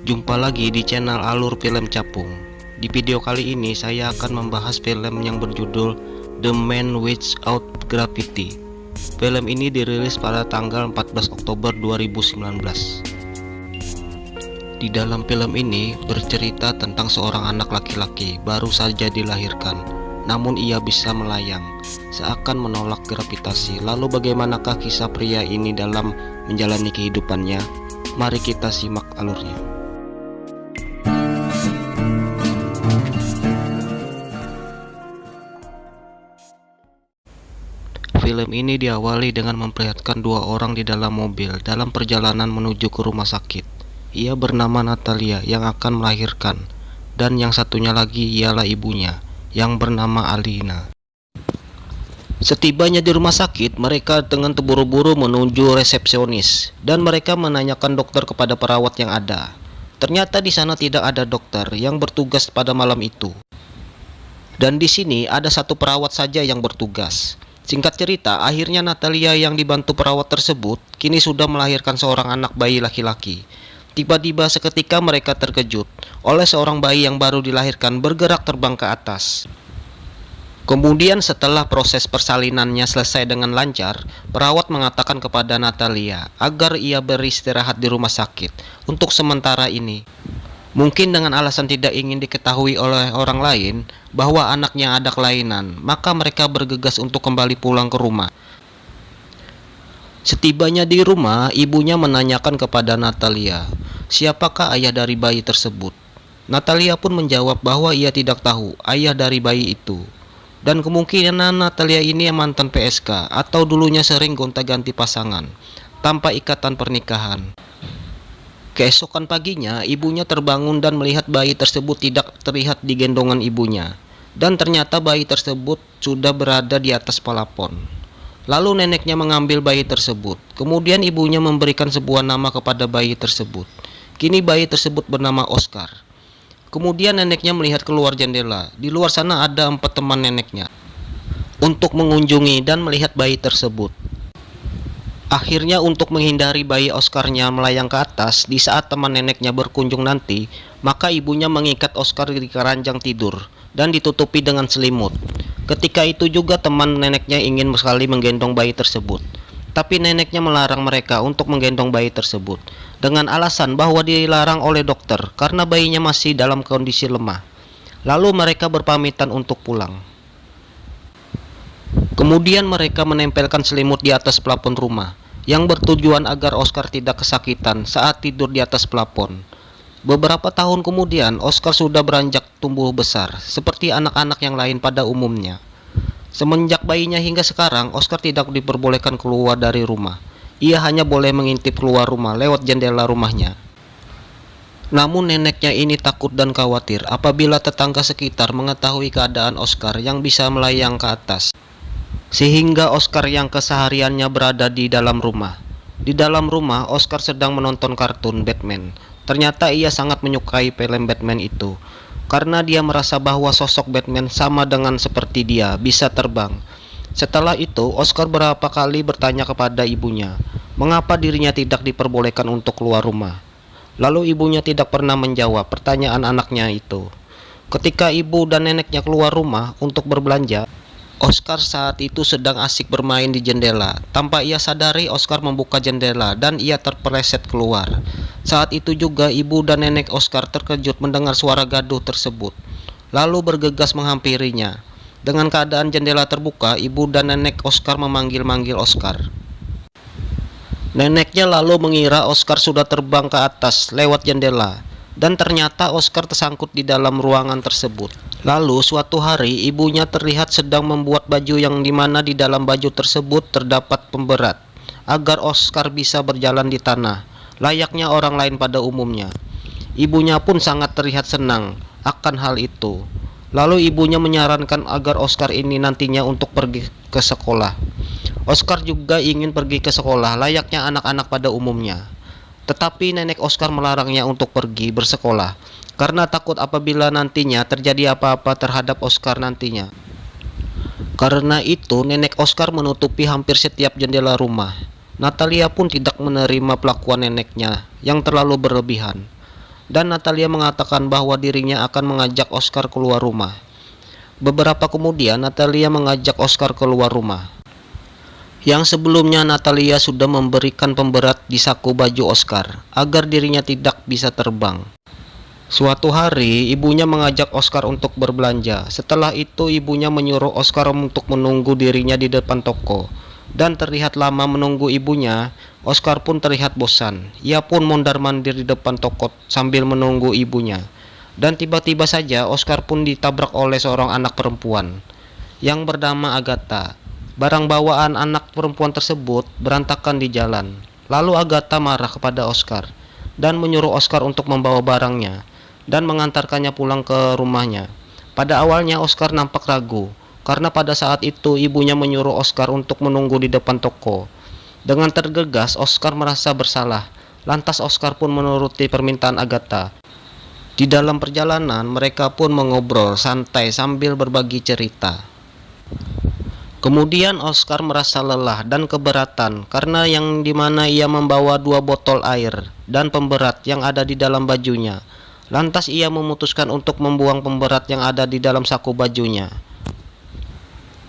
Jumpa lagi di channel Alur Film Capung. Di video kali ini saya akan membahas film yang berjudul The Man Without Gravity. Film ini dirilis pada tanggal 14 Oktober 2019. Di dalam film ini bercerita tentang seorang anak laki-laki baru saja dilahirkan, namun ia bisa melayang, seakan menolak gravitasi. Lalu bagaimanakah kisah pria ini dalam menjalani kehidupannya? Mari kita simak alurnya. Film ini diawali dengan memperlihatkan dua orang di dalam mobil dalam perjalanan menuju ke rumah sakit. Ia bernama Natalia yang akan melahirkan, dan yang satunya lagi ialah ibunya yang bernama Alina. Setibanya di rumah sakit, mereka dengan terburu-buru menuju resepsionis dan mereka menanyakan dokter kepada perawat yang ada. Ternyata di sana tidak ada dokter yang bertugas pada malam itu. Dan di sini ada satu perawat saja yang bertugas. Singkat cerita, akhirnya Natalia yang dibantu perawat tersebut kini sudah melahirkan seorang anak bayi laki-laki. Tiba-tiba seketika mereka terkejut oleh seorang bayi yang baru dilahirkan bergerak terbang ke atas. Kemudian setelah proses persalinannya selesai dengan lancar, perawat mengatakan kepada Natalia agar ia beristirahat di rumah sakit untuk sementara ini. Mungkin dengan alasan tidak ingin diketahui oleh orang lain bahwa anaknya ada kelainan, maka mereka bergegas untuk kembali pulang ke rumah. Setibanya di rumah, ibunya menanyakan kepada Natalia, siapakah ayah dari bayi tersebut? Natalia pun menjawab bahwa ia tidak tahu ayah dari bayi itu. Dan kemungkinan Natalia ini mantan PSK atau dulunya sering gonta-ganti pasangan tanpa ikatan pernikahan. Keesokan paginya, ibunya terbangun dan melihat bayi tersebut tidak terlihat di gendongan ibunya. Dan ternyata bayi tersebut sudah berada di atas plafon. Lalu neneknya mengambil bayi tersebut. Kemudian ibunya memberikan sebuah nama kepada bayi tersebut. Kini bayi tersebut bernama Oscar. Kemudian neneknya melihat keluar jendela. Di luar sana ada 4 teman neneknya untuk mengunjungi dan melihat bayi tersebut. Akhirnya untuk menghindari bayi Oscarnya melayang ke atas di saat teman neneknya berkunjung nanti, maka ibunya mengikat Oscar di keranjang tidur dan ditutupi dengan selimut. Ketika itu juga teman neneknya ingin sekali menggendong bayi tersebut, tapi neneknya melarang mereka untuk menggendong bayi tersebut dengan alasan bahwa dilarang oleh dokter karena bayinya masih dalam kondisi lemah. Lalu mereka berpamitan untuk pulang. Kemudian mereka menempelkan selimut di atas plafon rumah yang bertujuan agar Oscar tidak kesakitan saat tidur di atas plafon. Beberapa tahun kemudian, Oscar sudah beranjak tumbuh besar seperti anak-anak yang lain pada umumnya. Semenjak bayinya hingga sekarang, Oscar tidak diperbolehkan keluar dari rumah. Ia hanya boleh mengintip keluar rumah lewat jendela rumahnya. Namun neneknya ini takut dan khawatir apabila tetangga sekitar mengetahui keadaan Oscar yang bisa melayang ke atas. Sehingga Oscar yang kesehariannya berada di dalam rumah. Di dalam rumah, Oscar sedang menonton kartun Batman. Ternyata ia sangat menyukai film Batman itu, karena dia merasa bahwa sosok Batman sama dengan seperti dia, bisa terbang. Setelah itu, Oscar berapa kali bertanya kepada ibunya, mengapa dirinya tidak diperbolehkan untuk keluar rumah. Lalu ibunya tidak pernah menjawab pertanyaan anaknya itu. Ketika ibu dan neneknya keluar rumah untuk berbelanja, Oscar saat itu sedang asik bermain di jendela. Tanpa ia sadari, Oscar membuka jendela dan ia terpeleset keluar. Saat itu juga ibu dan nenek Oscar terkejut mendengar suara gaduh tersebut, lalu bergegas menghampirinya. Dengan keadaan jendela terbuka, ibu dan nenek Oscar memanggil-manggil Oscar. Neneknya lalu mengira Oscar sudah terbang ke atas lewat jendela, dan ternyata Oscar tersangkut di dalam ruangan tersebut. Lalu suatu hari ibunya terlihat sedang membuat baju yang dimana di dalam baju tersebut terdapat pemberat agar Oscar bisa berjalan di tanah layaknya orang lain pada umumnya. Ibunya pun sangat terlihat senang akan hal itu. Lalu ibunya menyarankan agar Oscar ini nantinya untuk pergi ke sekolah. Oscar juga ingin pergi ke sekolah layaknya anak-anak pada umumnya. Tetapi nenek Oscar melarangnya untuk pergi bersekolah karena takut apabila nantinya terjadi apa-apa terhadap Oscar nantinya. Karena itu, nenek Oscar menutupi hampir setiap jendela rumah. Natalia pun tidak menerima pelakuan neneknya yang terlalu berlebihan. dan Natalia mengatakan bahwa dirinya akan mengajak Oscar keluar rumah. Beberapa kemudian Natalia mengajak Oscar keluar rumah. Yang sebelumnya Natalia sudah memberikan pemberat di saku baju Oscar agar dirinya tidak bisa terbang. Suatu hari, ibunya mengajak Oscar untuk berbelanja. Setelah itu, ibunya menyuruh Oscar untuk menunggu dirinya di depan toko. Dan terlihat lama menunggu ibunya, Oscar pun terlihat bosan. Ia pun mondar-mandir di depan toko sambil menunggu ibunya. Dan tiba-tiba saja Oscar pun ditabrak oleh seorang anak perempuan yang bernama Agatha. Barang bawaan anak perempuan tersebut berantakan di jalan. Lalu Agatha marah kepada Oscar dan menyuruh Oscar untuk membawa barangnya dan mengantarkannya pulang ke rumahnya. Pada awalnya Oscar nampak ragu, karena pada saat itu ibunya menyuruh Oscar untuk menunggu di depan toko. Dengan tergegas, Oscar merasa bersalah. Lantas Oscar pun menuruti permintaan Agatha. Di dalam perjalanan, mereka pun mengobrol santai sambil berbagi cerita. Kemudian Oscar merasa lelah dan keberatan karena yang dimana ia membawa 2 botol air dan pemberat yang ada di dalam bajunya. Lantas ia memutuskan untuk membuang pemberat yang ada di dalam saku bajunya.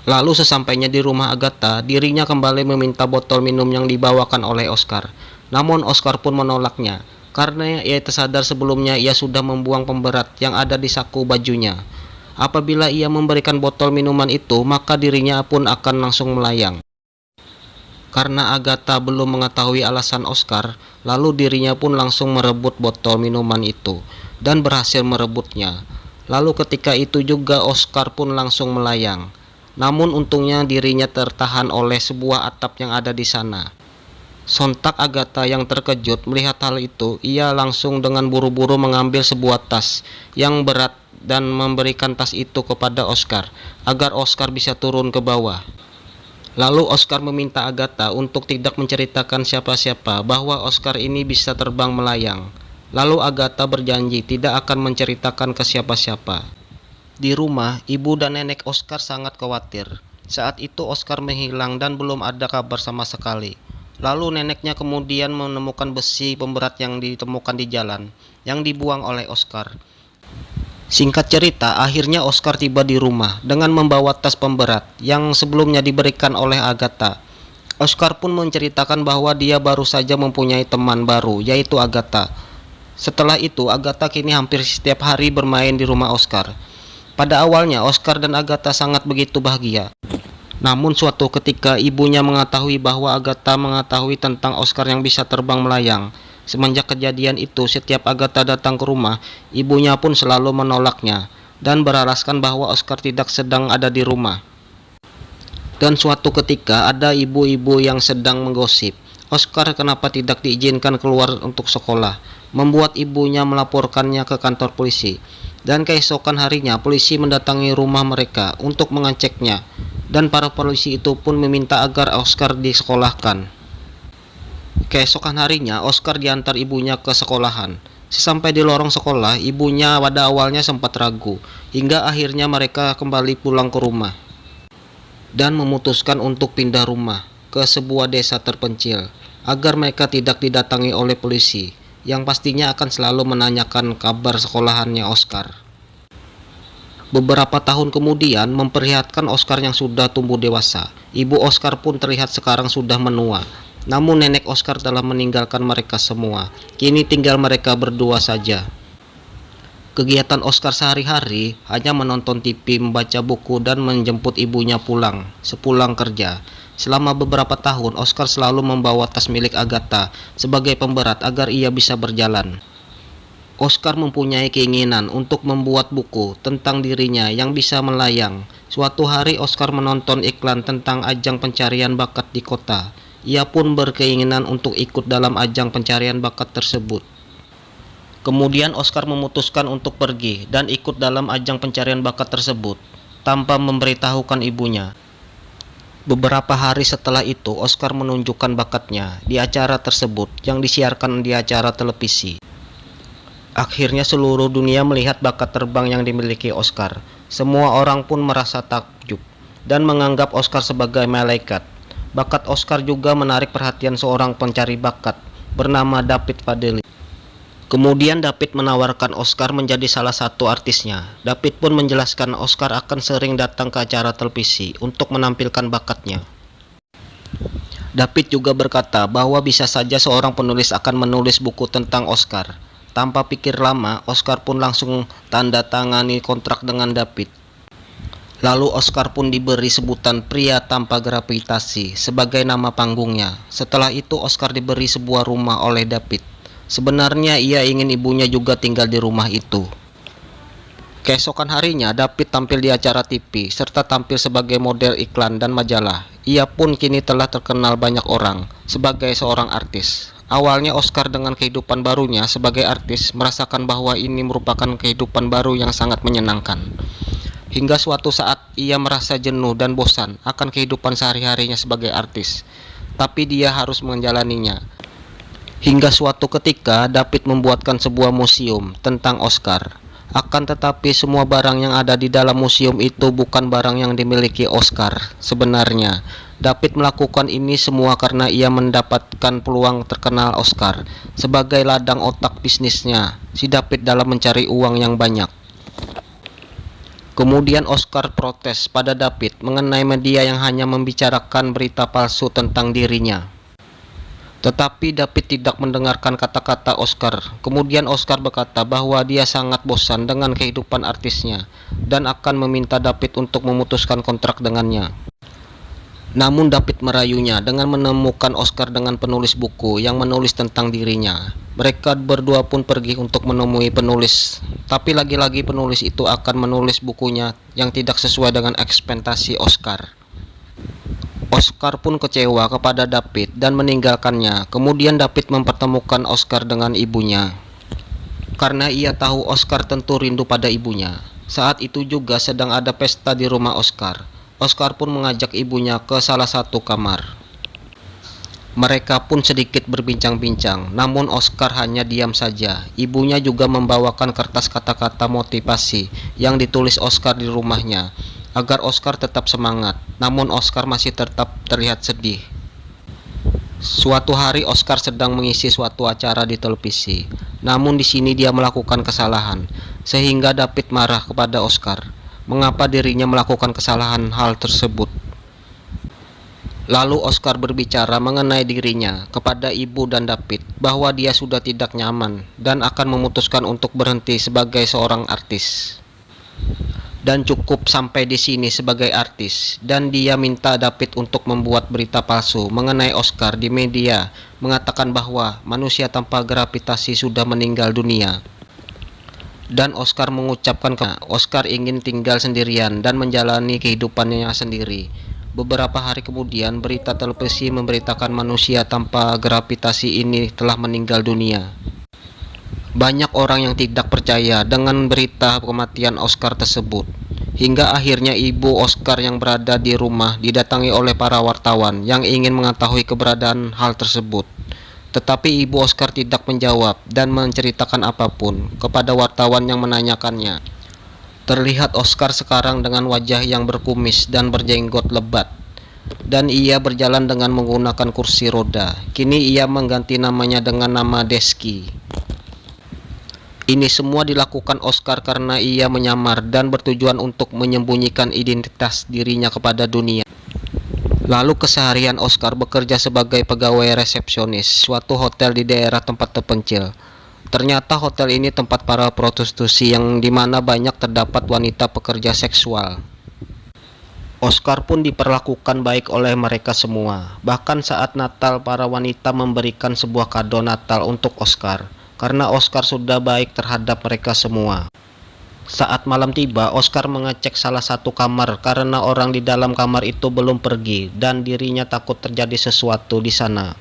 Lalu sesampainya di rumah Agatha, dirinya kembali meminta botol minum yang dibawakan oleh Oscar. Namun Oscar pun menolaknya, karena ia tersadar sebelumnya ia sudah membuang pemberat yang ada di saku bajunya. Apabila ia memberikan botol minuman itu, maka dirinya pun akan langsung melayang. Karena Agatha belum mengetahui alasan Oscar, lalu dirinya pun langsung merebut botol minuman itu dan berhasil merebutnya. Lalu ketika itu juga Oscar pun langsung melayang. Namun untungnya dirinya tertahan oleh sebuah atap yang ada di sana. Sontak Agatha yang terkejut melihat hal itu, ia langsung dengan buru-buru mengambil sebuah tas yang berat dan memberikan tas itu kepada Oscar agar Oscar bisa turun ke bawah. Lalu Oscar meminta Agatha untuk tidak menceritakan siapa-siapa bahwa Oscar ini bisa terbang melayang. Lalu Agatha berjanji tidak akan menceritakan ke siapa-siapa. Di rumah, ibu dan nenek Oscar sangat khawatir. Saat itu Oscar menghilang dan belum ada kabar sama sekali. Lalu neneknya kemudian menemukan besi pemberat yang ditemukan di jalan, yang dibuang oleh Oscar. Singkat cerita, akhirnya Oscar tiba di rumah dengan membawa tas pemberat yang sebelumnya diberikan oleh Agatha. Oscar pun menceritakan bahwa dia baru saja mempunyai teman baru, yaitu Agatha. Setelah itu, Agatha kini hampir setiap hari bermain di rumah Oscar. Pada awalnya, Oscar dan Agatha sangat begitu bahagia. Namun suatu ketika ibunya mengetahui bahwa Agatha mengetahui tentang Oscar yang bisa terbang melayang. Semenjak kejadian itu, setiap Agatha datang ke rumah, ibunya pun selalu menolaknya dan beralaskan bahwa Oscar tidak sedang ada di rumah. Dan suatu ketika ada ibu-ibu yang sedang menggosip Oscar kenapa tidak diizinkan keluar untuk sekolah, membuat ibunya melaporkannya ke kantor polisi. Dan keesokan harinya polisi mendatangi rumah mereka untuk mengeceknya, dan para polisi itu pun meminta agar Oscar disekolahkan. Keesokan harinya Oscar diantar ibunya ke sekolahan. Sesampai di lorong sekolah, ibunya pada awalnya sempat ragu, hingga akhirnya mereka kembali pulang ke rumah dan memutuskan untuk pindah rumah ke sebuah desa terpencil agar mereka tidak didatangi oleh polisi yang pastinya akan selalu menanyakan kabar sekolahannya Oscar. Beberapa tahun kemudian, memperlihatkan Oscar yang sudah tumbuh dewasa. Ibu Oscar pun terlihat sekarang sudah menua. Namun nenek Oscar telah meninggalkan mereka semua. Kini tinggal mereka berdua saja. Kegiatan Oscar sehari-hari hanya menonton TV, membaca buku, dan menjemput ibunya pulang sepulang kerja. Selama beberapa tahun, Oscar selalu membawa tas milik Agatha sebagai pemberat agar ia bisa berjalan. Oscar mempunyai keinginan untuk membuat buku tentang dirinya yang bisa melayang. Suatu hari Oscar menonton iklan tentang ajang pencarian bakat di kota. Ia pun berkeinginan untuk ikut dalam ajang pencarian bakat tersebut. Kemudian Oscar memutuskan untuk pergi dan ikut dalam ajang pencarian bakat tersebut tanpa memberitahukan ibunya. Beberapa hari setelah itu, Oscar menunjukkan bakatnya di acara tersebut yang disiarkan di acara televisi. Akhirnya seluruh dunia melihat bakat terbang yang dimiliki Oscar. Semua orang pun merasa takjub dan menganggap Oscar sebagai malaikat. Bakat Oscar juga menarik perhatian seorang pencari bakat bernama David Fadeli. Kemudian David menawarkan Oscar menjadi salah satu artisnya. David pun menjelaskan Oscar akan sering datang ke acara televisi untuk menampilkan bakatnya. David juga berkata bahwa bisa saja seorang penulis akan menulis buku tentang Oscar. Tanpa pikir lama, Oscar pun langsung tanda tangani kontrak dengan David. Lalu Oscar pun diberi sebutan pria tanpa gravitasi sebagai nama panggungnya. Setelah itu Oscar diberi sebuah rumah oleh David. Sebenarnya ia ingin ibunya juga tinggal di rumah itu. Keesokan harinya David tampil di acara TV serta tampil sebagai model iklan dan majalah. Ia pun kini telah terkenal banyak orang sebagai seorang artis. Awalnya Oscar dengan kehidupan barunya sebagai artis merasakan bahwa ini merupakan kehidupan baru yang sangat menyenangkan. Hingga suatu saat ia merasa jenuh dan bosan akan kehidupan sehari-harinya sebagai artis. Tapi dia harus menjalaninya. Hingga suatu ketika David membuatkan sebuah museum tentang Oscar. Akan tetapi semua barang yang ada di dalam museum itu bukan barang yang dimiliki Oscar. Sebenarnya David melakukan ini semua karena ia mendapatkan peluang terkenal Oscar sebagai ladang otak bisnisnya si David dalam mencari uang yang banyak. Kemudian Oscar protes pada David mengenai media yang hanya membicarakan berita palsu tentang dirinya. Tetapi David tidak mendengarkan kata-kata Oscar. Kemudian Oscar berkata bahwa dia sangat bosan dengan kehidupan artisnya dan akan meminta David untuk memutuskan kontrak dengannya. Namun David merayunya dengan menemukan Oscar dengan penulis buku yang menulis tentang dirinya. Mereka berdua pun pergi untuk menemui penulis. Tapi lagi-lagi penulis itu akan menulis bukunya yang tidak sesuai dengan ekspektasi Oscar. Oscar pun kecewa kepada David dan meninggalkannya. Kemudian David mempertemukan Oscar dengan ibunya. Karena ia tahu Oscar tentu rindu pada ibunya. Saat itu juga sedang ada pesta di rumah Oscar. Oscar pun mengajak ibunya ke salah satu kamar. Mereka pun sedikit berbincang-bincang, namun Oscar hanya diam saja. Ibunya juga membawakan kertas kata-kata motivasi yang ditulis Oscar di rumahnya, agar Oscar tetap semangat. Namun Oscar masih tetap terlihat sedih. Suatu hari Oscar sedang mengisi suatu acara di televisi. Namun di sini dia melakukan kesalahan, sehingga David marah kepada Oscar. Mengapa dirinya melakukan kesalahan hal tersebut? Lalu Oscar berbicara mengenai dirinya kepada ibu dan David bahwa dia sudah tidak nyaman dan akan memutuskan untuk berhenti sebagai seorang artis. Dan cukup sampai di sini sebagai artis, dan dia minta David untuk membuat berita palsu mengenai Oscar di media, mengatakan bahwa manusia tanpa gravitasi sudah meninggal dunia. Dan Oscar mengucapkan Oscar ingin tinggal sendirian dan menjalani kehidupannya sendiri. Beberapa hari kemudian berita televisi memberitakan manusia tanpa gravitasi ini telah meninggal dunia. Banyak orang yang tidak percaya dengan berita kematian Oscar tersebut. Hingga akhirnya ibu Oscar yang berada di rumah didatangi oleh para wartawan yang ingin mengetahui keberadaan hal tersebut. Tetapi ibu Oscar tidak menjawab dan menceritakan apapun kepada wartawan yang menanyakannya. Terlihat Oscar sekarang dengan wajah yang berkumis dan berjenggot lebat, dan ia berjalan dengan menggunakan kursi roda. Kini ia mengganti namanya dengan nama Deski. Ini semua dilakukan Oscar karena ia menyamar dan bertujuan untuk menyembunyikan identitas dirinya kepada dunia. Lalu keseharian Oscar bekerja sebagai pegawai resepsionis suatu hotel di daerah tempat terpencil. Ternyata hotel ini tempat para prostitusi yang dimana banyak terdapat wanita pekerja seksual. Oscar pun diperlakukan baik oleh mereka semua. Bahkan saat Natal para wanita memberikan sebuah kado Natal untuk Oscar, karena Oscar sudah baik terhadap mereka semua. Saat malam tiba, Oscar mengecek salah satu kamar karena orang di dalam kamar itu belum pergi dan dirinya takut terjadi sesuatu di sana.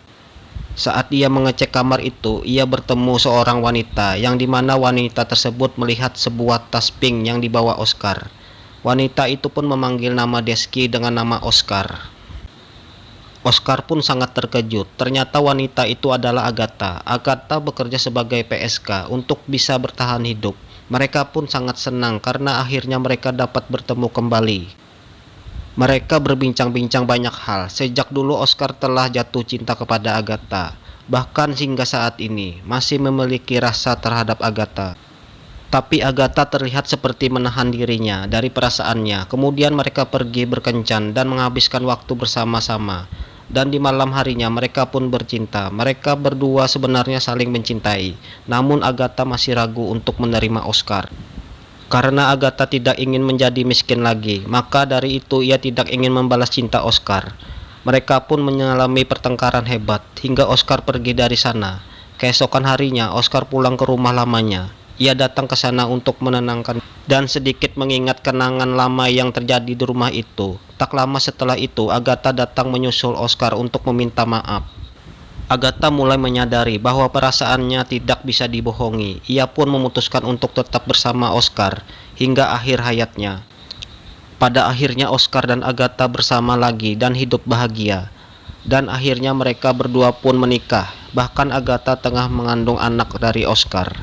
Saat ia mengecek kamar itu, ia bertemu seorang wanita yang dimana wanita tersebut melihat sebuah tas pink yang dibawa Oscar. Wanita itu pun memanggil nama Deski dengan nama Oscar. Oscar pun sangat terkejut. Ternyata wanita itu adalah Agatha. Agatha bekerja sebagai PSK untuk bisa bertahan hidup. Mereka pun sangat senang karena akhirnya mereka dapat bertemu kembali. Mereka berbincang-bincang banyak hal. Sejak dulu Oscar telah jatuh cinta kepada Agatha. bahkan hingga saat ini masih memiliki rasa terhadap Agatha. Tapi Agatha terlihat seperti menahan dirinya dari perasaannya. Kemudian mereka pergi berkencan dan menghabiskan waktu bersama-sama. Dan di malam harinya mereka pun bercinta. Mereka berdua sebenarnya saling mencintai. Namun Agatha masih ragu untuk menerima Oscar. Karena Agatha tidak ingin menjadi miskin lagi, maka dari itu ia tidak ingin membalas cinta Oscar. Mereka pun mengalami pertengkaran hebat hingga Oscar pergi dari sana. Keesokan harinya Oscar pulang ke rumah lamanya. Ia datang ke sana untuk menenangkan dan sedikit mengingat kenangan lama yang terjadi di rumah itu. Tak lama setelah itu, Agatha datang menyusul Oscar untuk meminta maaf. Agatha mulai menyadari bahwa perasaannya tidak bisa dibohongi. Ia pun memutuskan untuk tetap bersama Oscar hingga akhir hayatnya. Pada akhirnya Oscar dan Agatha bersama lagi dan hidup bahagia. Dan akhirnya mereka berdua pun menikah. Bahkan Agatha tengah mengandung anak dari Oscar.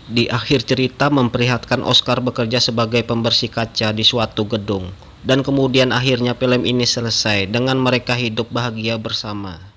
Di akhir cerita memperlihatkan Oscar bekerja sebagai pembersih kaca di suatu gedung. Dan kemudian akhirnya film ini selesai dengan mereka hidup bahagia bersama.